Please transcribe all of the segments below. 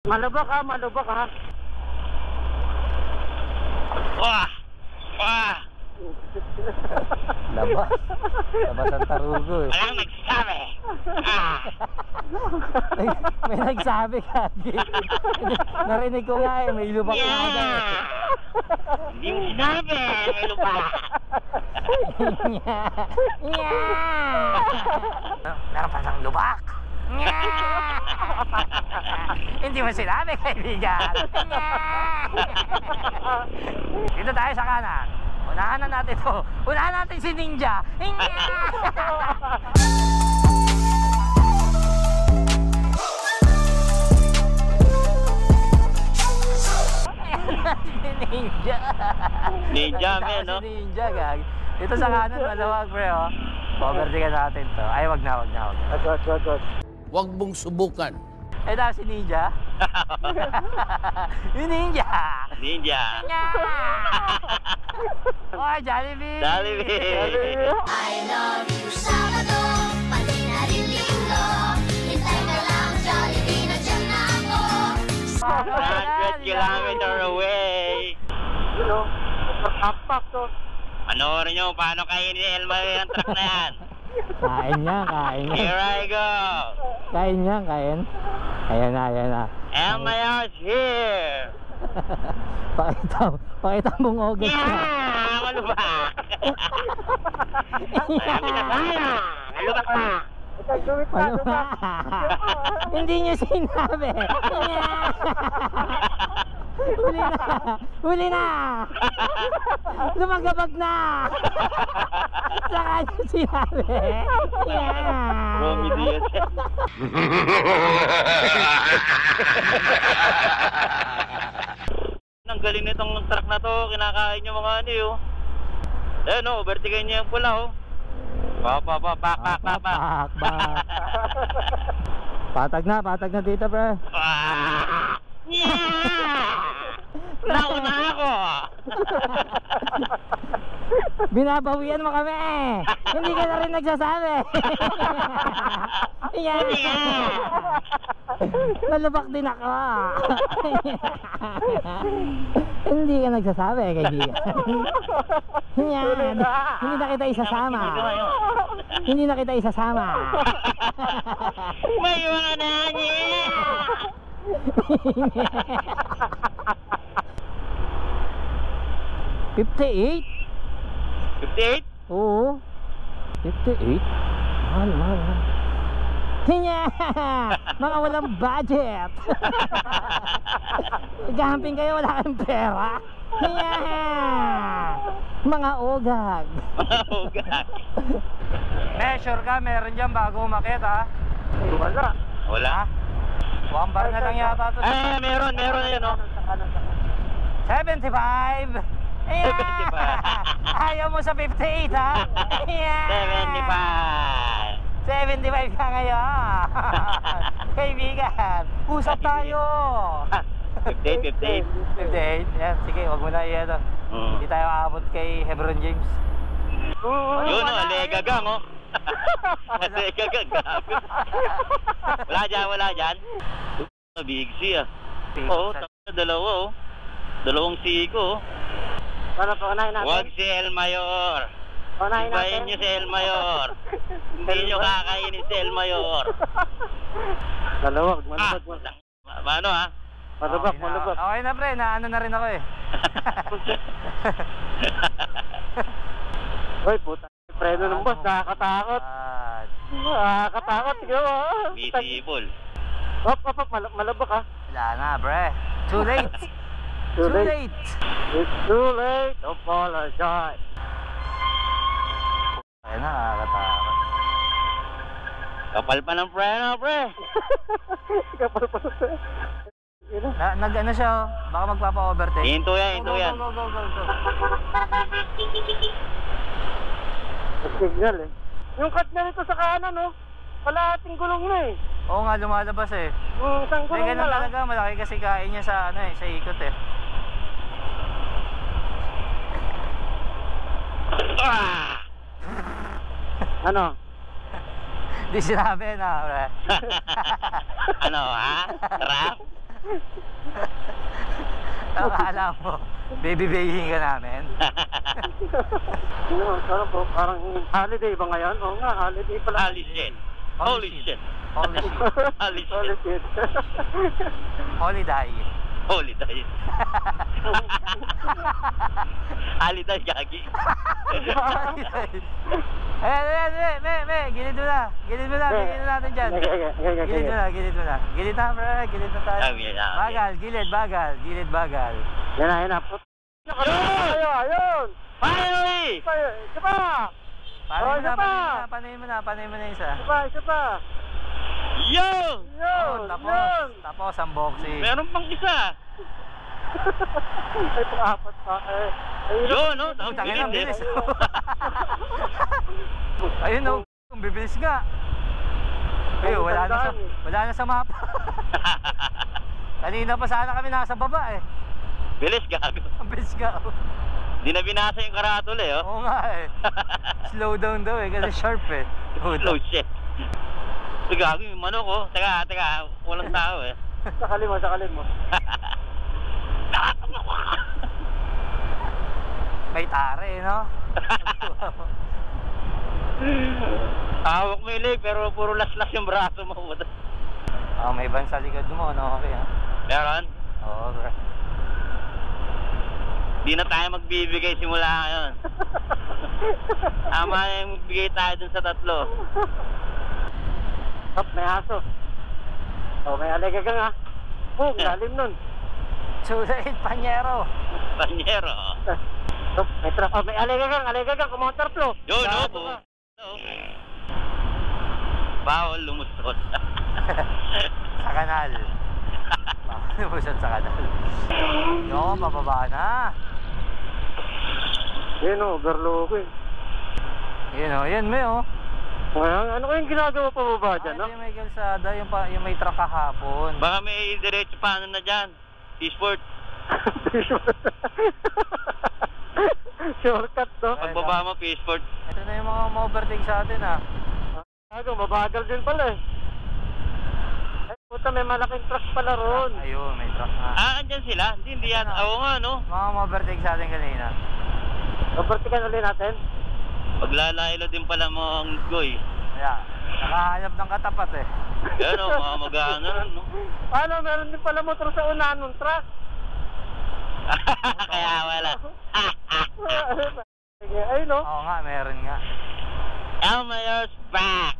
Malubak ha, malubak ha. Wah! Wah! Labas. Labas ang tarugo eh. Walang nagsasabi. May nagsabi kagi. Narinig ko nga eh, may lubak na agad eh. Hindi mo sinabi, may lupa. Meron pa siyang lubak. Hindi mo sinabi, kaibigan. Dito tayo sa kanan. Unahan na natin to. Unahan natin si Ninja. Ninja. Ninja, men, no? Ninja, gag. Dito sa kanan, maluwag, pre, oh. Overtaken natin to. Ay, wag na. Agad. Huwag mong subukan. Eh, daw si Ninja. Yung Ninja. Ninja. Oh, Jollibee. Jollibee. I love you, Sabado, pati na rin Linggo. Hintay ka lang, Jollibee, nandiyan na ako. 100 kilometers away. You know, apak to. Panoorin nyo paano kainin ni Elma yung truck na yan. Kain niya. Here I go. Kain niya. Ayan na. Elma's here. Pakita mong ogas niya. Yeah! Malubak. Marami na tayo. Malubak na. Lumit. Hindi niyo sinabi. Huli na. Lumagabag na. Saka niyo sinabi. Romy Diaz. Ang galing nitong truck na to, kinakain yung mga ano yun. Ayun o, overtaken niya yung pula o. Pak. Patag na dito, pre. Nauna ako. Binabawian mo kami. Hindi ka na rin nagsasabi. Nalubak din ako. Hindi ka nagsasabi, kaibigan. Hindi na kita isasama. Hindi na kita isasama. May mga nanyi. 58? 58? Oo. 58? Mahal. Hinya! Mga walang budget. Gamping kayo, wala kayong pera. Hinya! Mga ogag. Measure ka, meron dyan bago umakit, ha? Wala. One bar na lang yata to. Meron na yun, o. 75. Ayan. 75. Ayaw mo sa 58, ha? Ayan. 75 ka ngayon. Kaibigan, usap tayo. 58. 58. Yan, sige, wag mo na iyan. Hindi tayo aabot kay Hebron James. Yun o, legagang o. Legagang. Wala dyan. Big C ah. Oo, dalawa o. Dalawang siko o. Para paunahin natin. Huwag si El Mayor. Paunahin Ibahin natin. nyo si El Mayor. Hindi nyo kakainin si El Mayor. Malubak. Paano ha? Malubak. Okay na, pre, naano na rin ako eh. Hoy, puta. Preno ng boss, nakakatakot. Nakakatakot, siguro. Visible. Hop, malubak ha. Wala na, pre. Too late. Too late. It's too late to apologize. Ayun na, nakakatakot. Kapal pa ng preno, pre. Kapal pa sa Nag-ano siya, oh. Baka magpapa-overtake. Hinto yan. Go. signal eh. Yung cut na nito sa kanan, no? Kalahating gulong na eh. Oo nga, lumalabas eh. Isang May gulong na ganun lang. talaga, malaki kasi kain niya sa ano eh, sa ikot eh. Ano? Di sinabi na, pre. Ano ha? Trap? Akala mo, baby-babyhin ka namin. Ano po, parang holiday ba ngayon? Oo nga, holiday pala. Holy shit. Holy shit. Holy shit. Holy Holy shit. shit. Holy day. Holy day. Holy day, gagi. Gilid mo na. Gilid mo na, bigyan na natin dyan. Gilid mo na. Gilid na, bro. Gilid na tayo. Bagal, gilid, bagal. Gilid, bagal. Yan na. Ayun! Finally! Isa pa! Panayin mo na isa. Isa pa! Yo! Yun! Tapos ang boxing. Meron pang isa. Ay, pang-apat pa. Yo, no? Tangin ang bilis. Ayun no, bibilis nga. Ayun, wala na sa mapa. Kanina pa sana kami nasa baba eh. Bilis, gago. Ang bilis nga. Di na binasa yung karatol eh, oh. Oo nga eh. Slow down daw eh, kasi sharp eh. Slow shit. Uy, gago yung manok, oh. Teka, walang tao eh. Sakalin mo. May tare no? Hawak mo yung leg, pero puro laslas yung braso mo. Oh, may ban sa likod mo, no? Okay ha? Meron? Oo, bro. Di na tayo magbibigay simula ngayon. Tama na yung magbigay tayo dun sa tatlo. Hop, may aso. Oh, may aligagang ha. Boom, lalim nun. Sulit, panyero. Panyero. Oh, may truck. Oh, may aligagang, kumonterflow. Yo, no po. Bawal lumusot. Sa kanal. Bawal lumusot sa kanal. Yo, pababa na. Yun o, overlook eh. Yun o, yun may o. Ano kayong ginagawa pa baba dyan, no? Ito yung may kalsada, yung may truck kahapon. Baka may diretso paano na dyan. Peaceport. Shortcut, no? Pagbaba mo, Peaceport. Ito na yung mga ma-overtake sa atin ha. Mabagal din pala eh. Ay, puta, may malaking truck pala ron. Ayun, may truck na. Andyan sila? Hindi yan. Oo nga, no? Mga ma-overtake sa atin kanina. Overtaken ulit natin. Paglalaylo din pala mo ang goy. Kaya, nakahanap ng katapat eh. Yan o, mga mag-ano, no? Paano, meron din pala motor sa unahan ng truck. Kaya wala. Ay, no? Oo nga, meron nga. Elmer's back!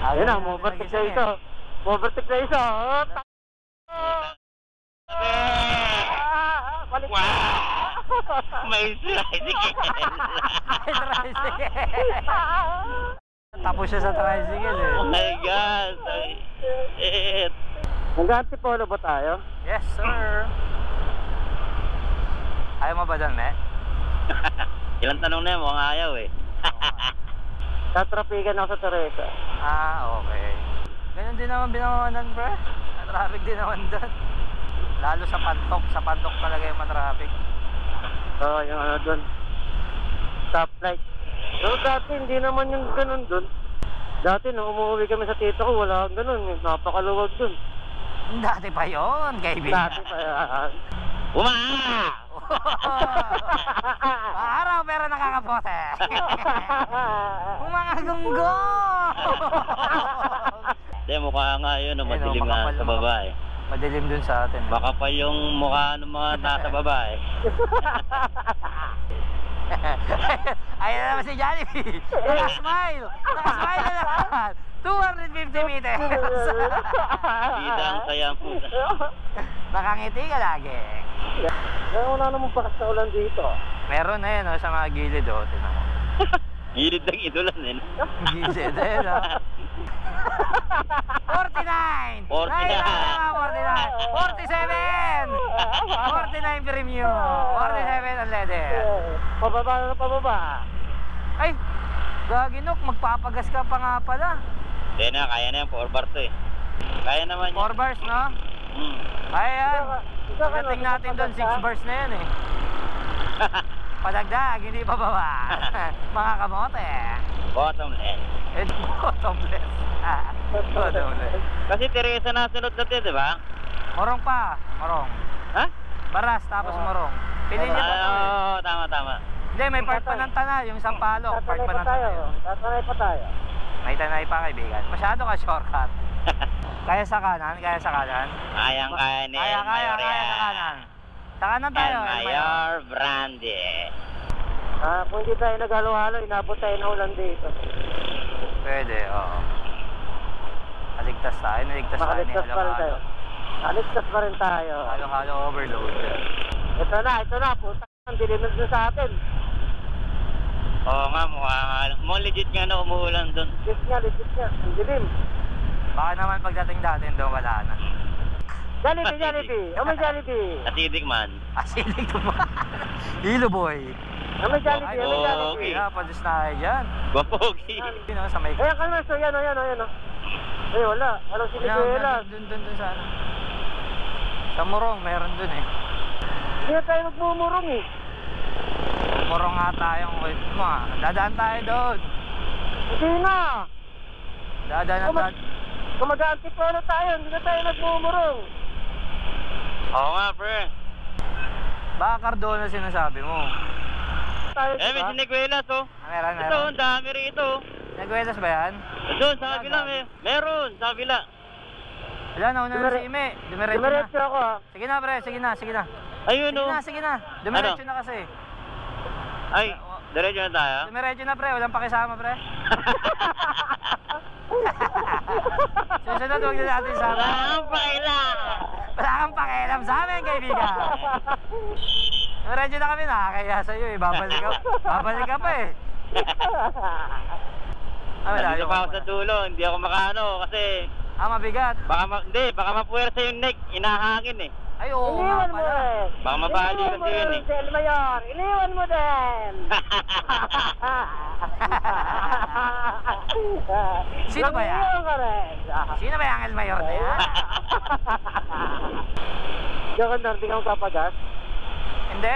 Ayun na, overtake na isa. Overtake na isa. Balik. Wow! May tricycle! May tricycle! Tapos siya sa tricycle eh. Oh my God! Shit! Nag-antipolo ba tayo? Yes, sir! Ayaw mo ba dyan, me? Ilang tanong na yan, mukhang ayaw eh. Tatrapigan ako sa Teresa. Ah, okay. Ganun din naman binawanan, bro. Traffic din naman doon. Lalo sa pantok talaga yung matraffic. Oo, yung ano doon. Stoplight. So dati hindi naman yung ganun doon. Dati nung umuwi kami sa tito ko, wala kang ganun. Napakaluwag doon. Dati pa yun, kaibigan. Dati pa yan. Araw pero nakakapote. Umangagunggo. Hindi, mukha nga yun, madilim nga sa babae. Madilim dun sa atin. Baka pa yung mukha ng mga nasa babae. Ayan naman si Jollibee. Nakasmile. Nakasmile na naman. 250 meters. Bida ang saya ang puta. Nakangiti ka lagi. Kaya wala namang bakas na ulan dito. Meron na yun sa mga gilid o. Tinan mo. Gilid ng idolan eh. Gilid eh no? 49! 49. 49! 47! 49 premium! 47 ang leather! Pababa na pababa. Ay! Gaginok, magpapagas ka pa nga pala. Hindi na, kaya na yan, 4 bar to eh. Kaya naman 4 bars, no? Kaya yan. Pagdating natin doon, 6 bars na yan eh. Padagdag, hindi pababa. Mga kamote. Bottomless. Bottomless. Bottomless. Kasi Teresa na sunod natin, di ba? Morong pa. Morong. Ha? Baras tapos morong. Pinili pa to eh. Oo, tama. Hindi, may part pa ng Tana. Yung Sampalok. Part pa ng Tana. Tatanay pa tayo. May Tanay pa, kaibigan. Masyado ka shortcut. Kaya sa kanan? Kaya sa kanan? Kaya ni Kaya El Mayor sa yan. kanan. Sa kanan tayo. El Mayor Brandy. Kung hindi tayo naghalo-halo, inabot tayo na ulan dito. Pwede, oo. Naligtas tayo ni Makaligtas pa rin tayo. halo-halo. Naligtas pa rin tayo. Halo-halo overload. Ito na, puta. Ang dilim na sa atin. Oo nga, mukhang legit nga na umuulan doon. Legit nga. Ang dilim. Baka naman pagdating natin doon wala na. Jollibee. May Jollibee. Acidic man. Asilig naman. Hilo boy. May Jollibee. Okay. Kaya, padus na kayo dyan. Gwapogi. Yun o, sa may... Ayan ka naman, so yan o. Ay, wala. Walang siniguela. Doon sa ano. Sa Morong, meron doon eh. Hindi na tayo magmumurong eh. Morong nga tayong ritmo ah. Dadaan tayo doon. Hindi na. Dadaan. Kung mag-antipolo tayo, hindi na tayo nagmumurong. Oo nga, pre. Baka Cardona sinasabi mo. Tayo, May diba? siniguelas, oh. Meron. Ito, ang dami rito. Nagwelas ba yan? Doon, sa kabila, meron, sa kabila. Wala, nauna na si Ime. Dumiretso na. Dumiretso ako ha. Sige na, pre. Sige na. Ayun, oh. Sige na. Dumiretso na kasi. Ay, diretso na tayo. Dumiretso na, pre. Walang pakisama, pre. Susunod, huwag na natin isama. Wala kang pakialam sa amin, kaibigan. Dumiretso na kami, nakakaya sa'yo eh. Babalik ka pa eh. Nandito pa ako sa dulo, hindi ako makaano kasi mabigat. baka mapuwersa yung neck, inahangin eh. Ay, oo nga Iniwan mo pala. rin. Baka mabali kasi yun eh. Si El Mayor. Iniwan mo din. Sino ba yan? Iniwan ka rin. Sino ba yung El Mayor na yan? Diyan ka hindi ka magpapagas. Hindi.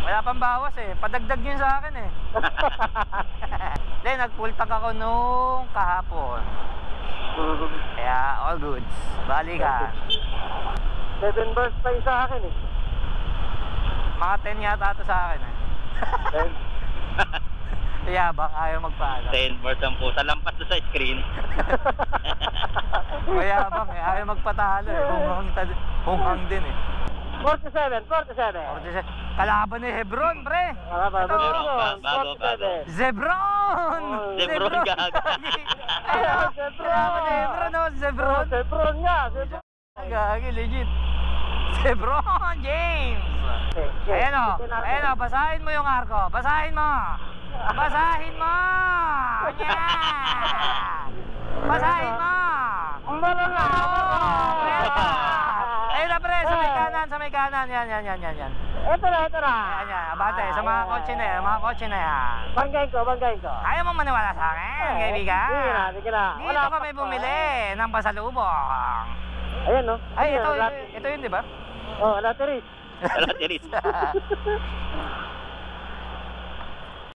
Wala pang bawas eh. Padagdag yun sa akin eh. Hindi, nag-full tank ako nung kahapon. Kaya all goods. Bali ka. 7 bars pa yun sa akin eh. Mga 10 yata ito sa akin eh. Yabang, ayaw magpaano. 10 bars ang puta, lampas doon sa screen. Mayabang eh, ayaw magpatalo eh. Hunghang din eh. 47. Kalaban ni Hebron, pre. Bago. Zebron! Zebron gaga. Kalaban ni Hebron, no? Zebron. Zebron nga. Gagi, legit. Zebron James. Ayan o, basahin mo yung arko. Basahin mo. Yeah. Basahin mo. Ayun na, pre, sa may kanan. Yan. Ito na. Yan, abante, sa mga kotse na yan. Banggain ko. Ayaw mong maniwala sa akin, kaibigan. Sige na. Dito kami bumili ng pasalubong. Ayan no. Ay, ito yun, di ba? Oh, lateris. Lateris.